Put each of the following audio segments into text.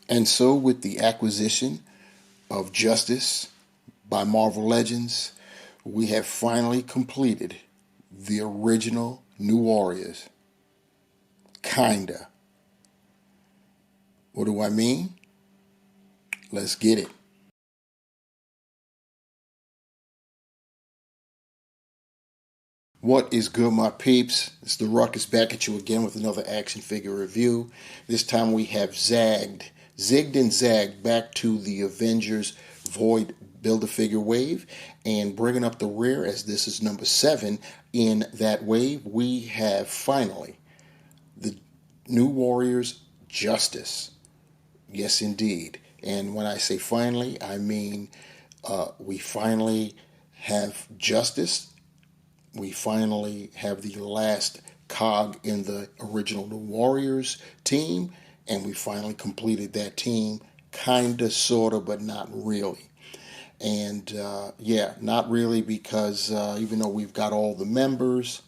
And so with the acquisition of Justice by Marvel Legends, we have finally completed the original New Warriors. Kinda. What do I mean? Let's get it. What is good, my peeps? It's the Ruckus back at you again with another action figure review. This time we have zigged and zagged back to the Avengers Void Build-A-Figure wave, and bringing up the rear as this is number 7 in that wave, we have finally the New Warriors Justice. Yes, indeed. And when I say finally, I mean we finally have Justice. We finally have the last cog in the original New Warriors team, and we finally completed that team, kinda, sorta, but not really. And yeah, not really, because even though we've got all the members,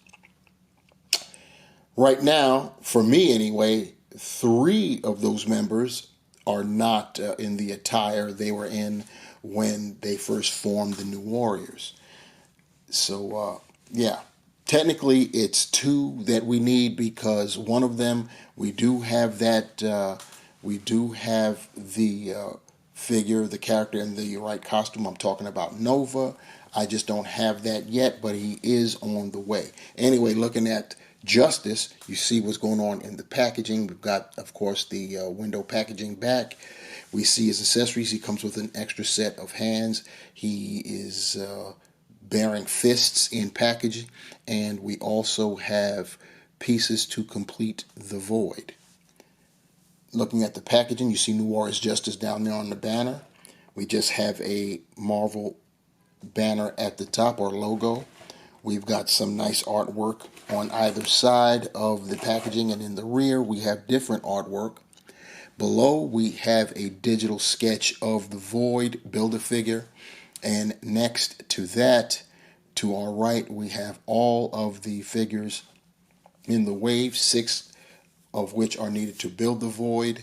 right now, for me anyway, 3 of those members are not in the attire they were in when they first formed the New Warriors. So, yeah, technically it's 2 that we need, because one of them, we do have we do have the figure, the character in the right costume. I'm talking about Nova. I just don't have that yet, but he is on the way. Anyway, looking at Justice, you see what's going on in the packaging. We've got, of course, the window packaging back. We see his accessories. He comes with an extra set of hands. He is bearing fists in packaging, and we also have pieces to complete the void. Looking at the packaging, you see New Warriors Justice down there on the banner. We just have a Marvel banner at the top, or logo. We've got some nice artwork on either side of the packaging, and in the rear we have different artwork. Below we have a digital sketch of the Void Build-A-Figure, and next to that, to our right, we have all of the figures in the wave, 6 of which are needed to build the Void.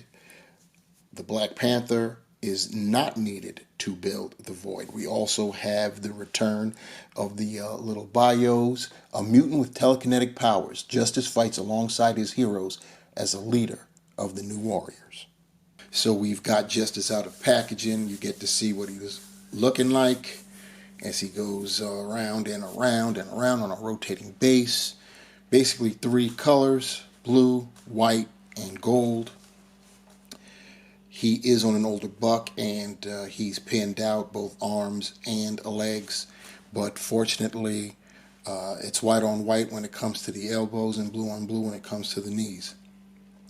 The Black Panther is not needed to build the Void. We also have the return of the little bios, a mutant with telekinetic powers. Justice fights alongside his heroes as a leader of the New Warriors. So we've got Justice out of packaging. You get to see what he was looking like as he goes around and around and around on a rotating base. Basically 3 colors, blue, white, and gold. He is on an older buck, and he's pinned out both arms and legs, but fortunately it's white on white when it comes to the elbows and blue on blue when it comes to the knees.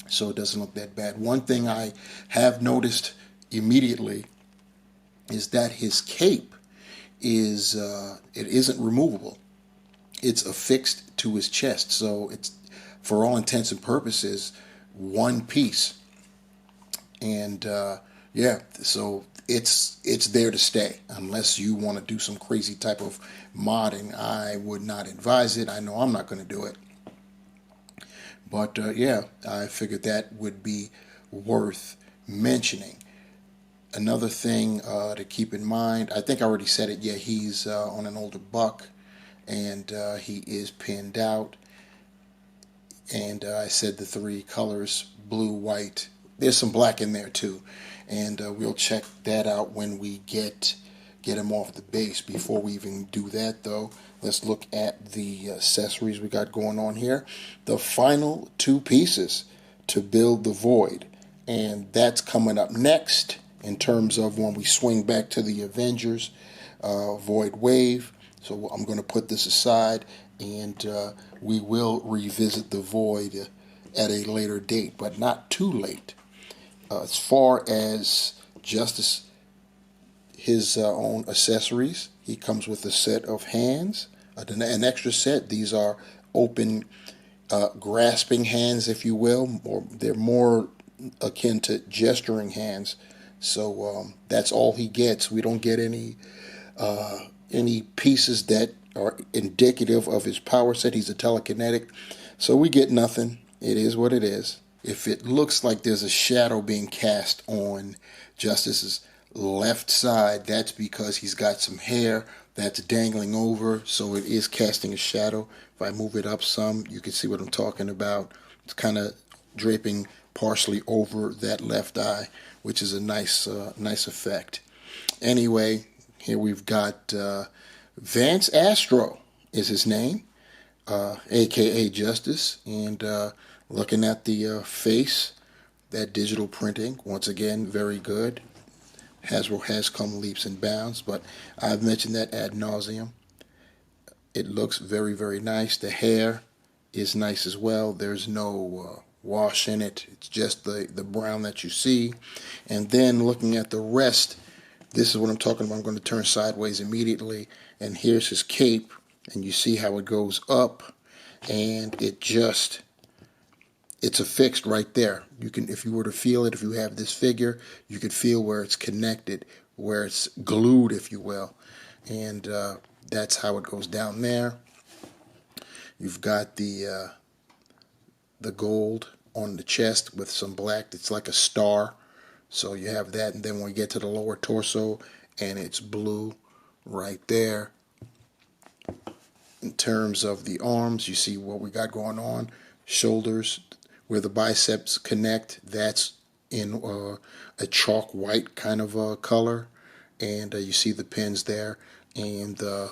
So it doesn't look that bad. One thing I have noticed immediately is that his cape is it isn't removable. It's affixed to his chest, so it's, for all intents and purposes, one piece. And yeah, so it's there to stay. Unless you want to do some crazy type of modding, I would not advise it. I know I'm not going to do it. But yeah, I figured that would be worth mentioning. Another thing to keep in mind, I think I already said it, yeah, he's on an older buck, and he is pinned out. And I said the 3 colors, blue, white. There's some black in there too. And we'll check that out when we get him off the base. Before we even do that, though, let's look at the accessories we got going on here. The final 2 pieces to build the Void. And that's coming up next in terms of when we swing back to the Avengers Void Wave. So I'm going to put this aside, and we will revisit the Void at a later date, but not too late. As far as Justice, his own accessories, he comes with a set of hands, an extra set. These are open, grasping hands, if you will, or they're more akin to gesturing hands. So that's all he gets. We don't get any pieces that are indicative of his power set. He's a telekinetic, so we get nothing. It is what it is. if it looks like there's a shadow being cast on Justice's left side, that's because he's got some hair that's dangling over, so it is casting a shadow. If I move it up some, you can see what I'm talking about. It's kind of draping partially over that left eye, which is a nice effect. Anyway, here we've got Vance Astro is his name, aka Justice, and looking at the face, that digital printing, once again, very good. Hasbro has come leaps and bounds, but I've mentioned that ad nauseum. It looks very, very nice. The hair is nice as well. There's no wash in it. It's just the brown that you see. And then looking at the rest, this is what I'm talking about. I'm going to turn sideways immediately. And here's his cape. And you see how it goes up. And it's affixed right there. You can, if you were to feel it, if you have this figure, you could feel where it's connected, where it's glued, if you will. And that's how it goes down there. You've got the gold on the chest with some black. It's like a star. So you have that. And then when we get to the lower torso, and it's blue right there. In terms of the arms, you see what we got going on. Shoulders, where the biceps connect, that's in a chalk white kind of color. And you see the pins there. And the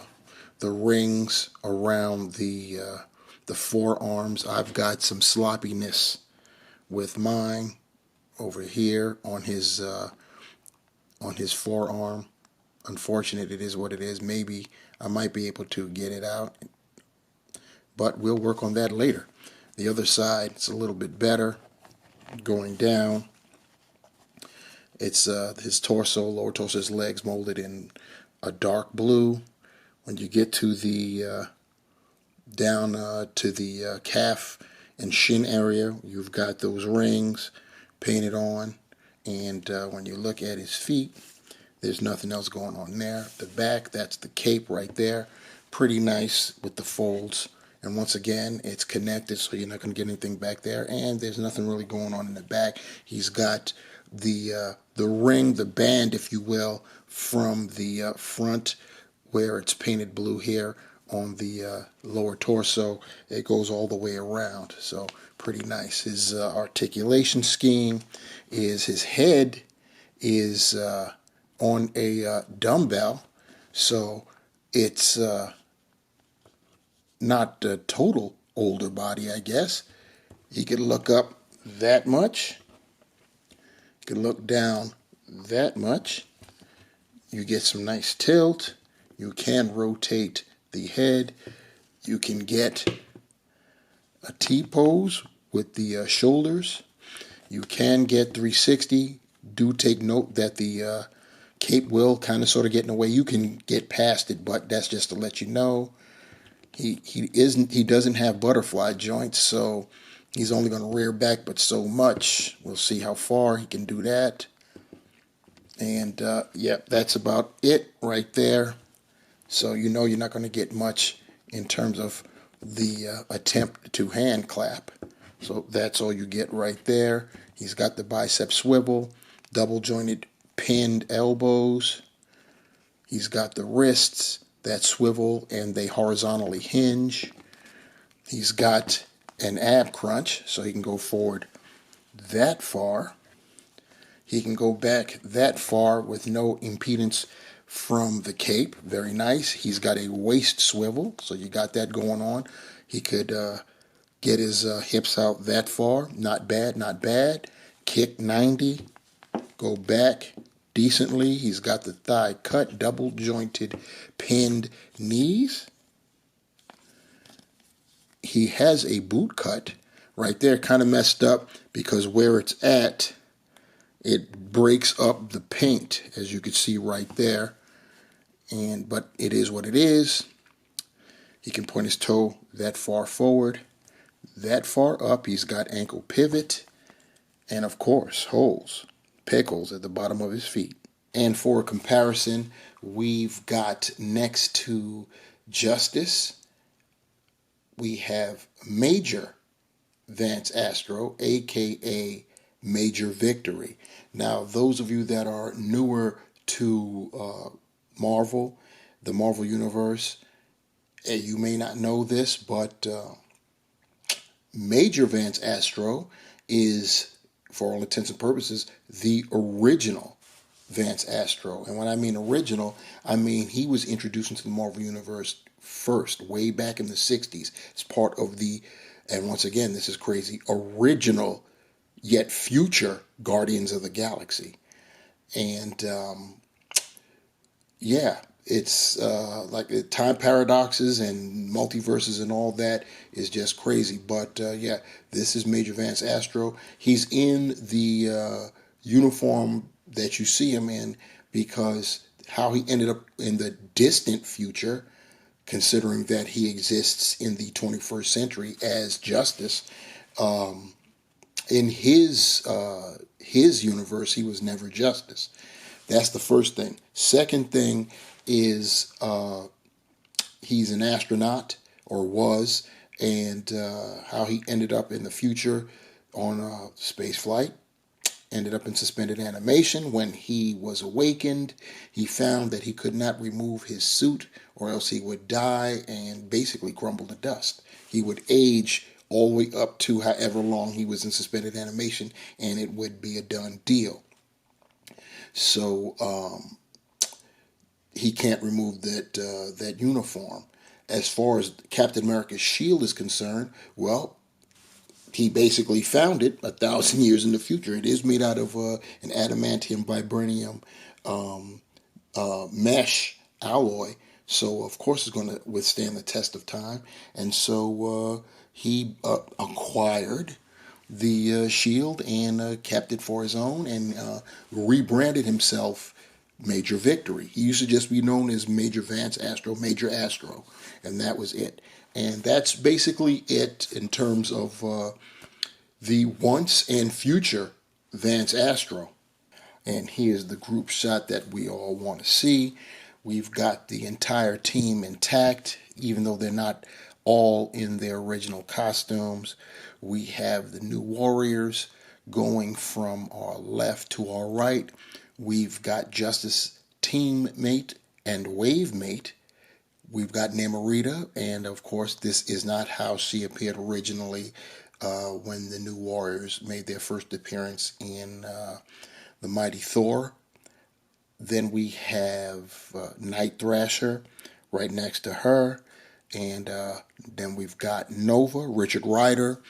rings around the forearms. I've got some sloppiness with mine over here on his forearm. Unfortunate, it is what it is. Maybe I might be able to get it out, but we'll work on that later. The other side, it's a little bit better. Going down, it's his torso, lower torso, his legs molded in a dark blue. When you get to the down to the calf and shin area, you've got those rings painted on. And when you look at his feet, there's nothing else going on there. The back, that's the cape right there. Pretty nice with the folds. And once again, it's connected, so you're not going to get anything back there. And there's nothing really going on in the back. He's got the ring, the band, if you will, from the front where it's painted blue here on the lower torso. It goes all the way around. So pretty nice. His articulation scheme is his head is on a dumbbell, so it's not a total older body, I guess. You could look up that much. You could look down that much. You get some nice tilt. You can rotate the head. You can get a T-pose with the shoulders. You can get 360. Do take note that the cape will kind of sort of get in the way. You can get past it, but that's just to let you know. He doesn't have butterfly joints, so he's only going to rear back but so much. We'll see how far he can do that. And yep, that's about it right there. So you know you're not going to get much in terms of the attempt to hand clap. So that's all you get right there. He's got the bicep swivel, double jointed pinned elbows. He's got the wrists that swivel and they horizontally hinge. He's got an ab crunch, so he can go forward that far. He can go back that far with no impedance from the cape. Very nice. He's got a waist swivel, so you got that going on. He could get his hips out that far. Not bad, not bad. Kick 90. Go back decently. He's got the thigh cut, double jointed, pinned knees. He has a boot cut right there, kind of messed up because where it's at, it breaks up the paint, as you can see right there. But it is what it is. He can point his toe that far forward, that far up. He's got ankle pivot, and of course, holes. Peg holes at the bottom of his feet. And for a comparison, we've got next to Justice, we have Major Vance Astro, aka Major Victory. Now, those of you that are newer to Marvel, the Marvel Universe, you may not know this, but Major Vance Astro is, for all intents and purposes, the original Vance Astro. And when I mean original, I mean he was introduced into the Marvel Universe first, way back in the 60s, as part of the, and once again, this is crazy, original yet future Guardians of the Galaxy. And yeah, it's like time paradoxes and multiverses and all that is just crazy. But yeah, this is Major Vance Astro. He's in the uniform that you see him in because how he ended up in the distant future, considering that he exists in the 21st century as Justice. In his universe, he was never Justice. That's the first thing. Second thing is he's an astronaut, or was, and how he ended up in the future on a space flight. Ended up in suspended animation. When he was awakened, he found that he could not remove his suit or else he would die and basically crumble to dust. He would age all the way up to however long he was in suspended animation, and it would be a done deal. So he can't remove that uniform. As far as Captain America's shield is concerned, well, he basically found it 1,000 years in the future. It is made out of an adamantium vibranium mesh alloy, so of course it's going to withstand the test of time. And so he acquired the shield and kept it for his own, and rebranded himself Major Victory. He used to just be known as Major Vance Astro, Major Astro, and that was it. And that's basically it in terms of the once and future Vance Astro. And here's the group shot that we all want to see. We've got the entire team intact, even though they're not all in their original costumes. We have the New Warriors going from our left to our right. We've got Justice teammate and wave mate. We've got Namorita, and of course, this is not how she appeared originally when the New Warriors made their first appearance in the Mighty Thor. Then we have Night Thrasher right next to her, and then we've got Nova, Richard Rider,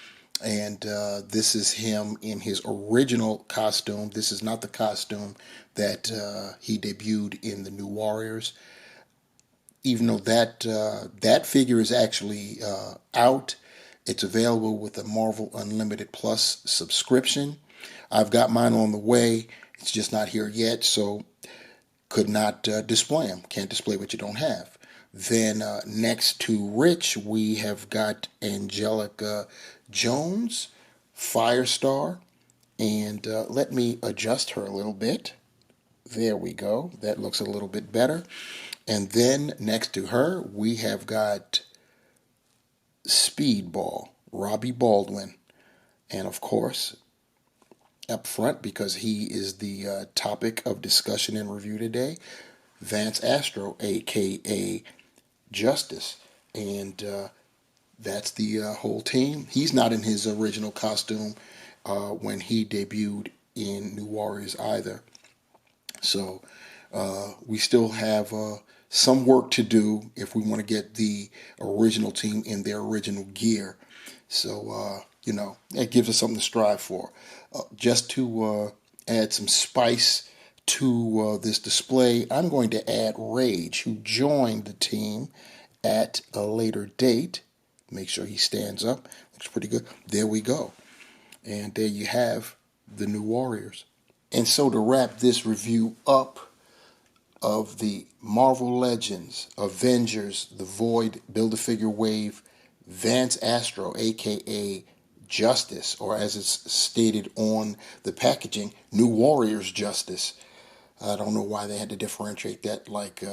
and this is him in his original costume. This is not the costume that he debuted in the New Warriors, even though that figure is actually out. It's available with a Marvel Unlimited Plus subscription. I've got mine on the way. It's just not here yet, so could not display them. Can't display what you don't have. Then next to Rich, we have got Angelica Jones, Firestar, and let me adjust her a little bit. There we go. That looks a little bit better. And then next to her, we have got Speedball, Robbie Baldwin. And of course, up front, because he is the topic of discussion and review today, Vance Astro, aka Justice. And that's the whole team. He's not in his original costume when he debuted in New Warriors either. So we still have some work to do if we want to get the original team in their original gear. So, that gives us something to strive for. Just to add some spice to this display, I'm going to add Rage, who joined the team at a later date. Make sure he stands up. Looks pretty good. There we go. And there you have the New Warriors. And so to wrap this review up of the Marvel Legends, Avengers, The Void, Build-A-Figure Wave, Vance Astro, aka Justice, or as it's stated on the packaging, New Warriors Justice. I don't know why they had to differentiate that like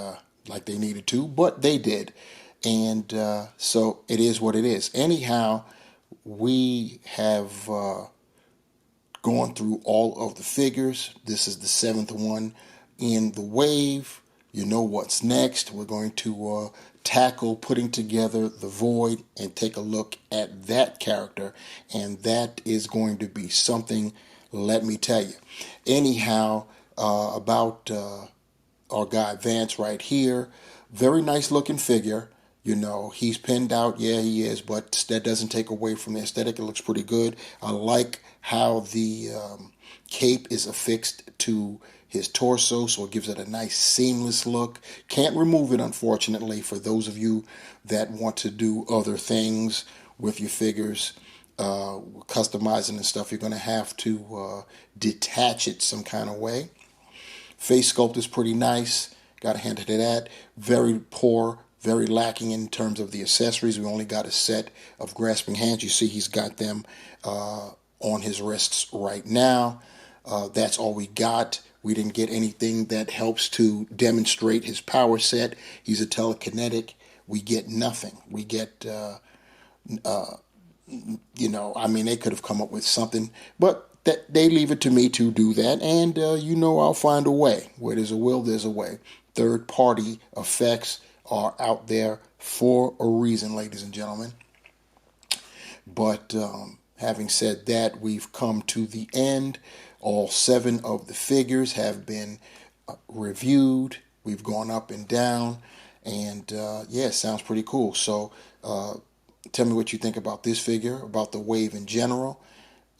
they needed to, but they did. And so it is what it is. Anyhow, we have gone through all of the figures. This is the seventh one in the wave. You know what's next. We're going to tackle putting together the Void and take a look at that character. And that is going to be something, let me tell you. Anyhow, about our guy Vance right here. Very nice looking figure. You know, he's pinned out. Yeah, he is. But that doesn't take away from the aesthetic. It looks pretty good. I like how the cape is affixed to his torso, so it gives it a nice seamless look. Can't remove it, unfortunately, for those of you that want to do other things with your figures, customizing and stuff. You're going to have to detach it some kind of way. Face sculpt is pretty nice. Got to hand it to that. Very poor, very lacking in terms of the accessories. We only got a set of grasping hands. You see he's got them on his wrists right now. That's all we got. We didn't get anything that helps to demonstrate his power set. He's a telekinetic. We get nothing. We get, I mean, they could have come up with something, but that they leave it to me to do that. And, I'll find a way. Where there's a will, there's a way. Third-party effects are out there for a reason, ladies and gentlemen. But having said that, we've come to the end. All 7 of the figures have been reviewed. We've gone up and down. And it sounds pretty cool. So tell me what you think about this figure, about the wave in general.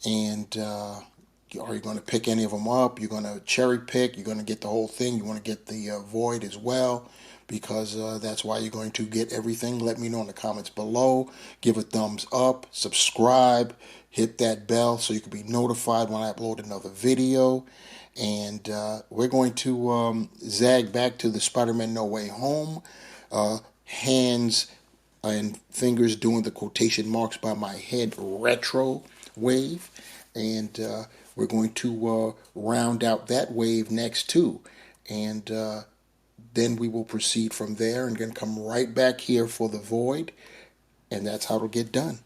And are you going to pick any of them up? You're going to cherry pick? You're going to get the whole thing? You want to get the Void as well? Because that's why you're going to get everything. Let me know in the comments below. Give a thumbs up. Subscribe. Hit that bell so you can be notified when I upload another video. And we're going to zag back to the Spider-Man No Way Home. Hands and fingers doing the quotation marks by my head retro wave. And we're going to round out that wave next too. And then we will proceed from there and then come right back here for the Void. And that's how it'll get done.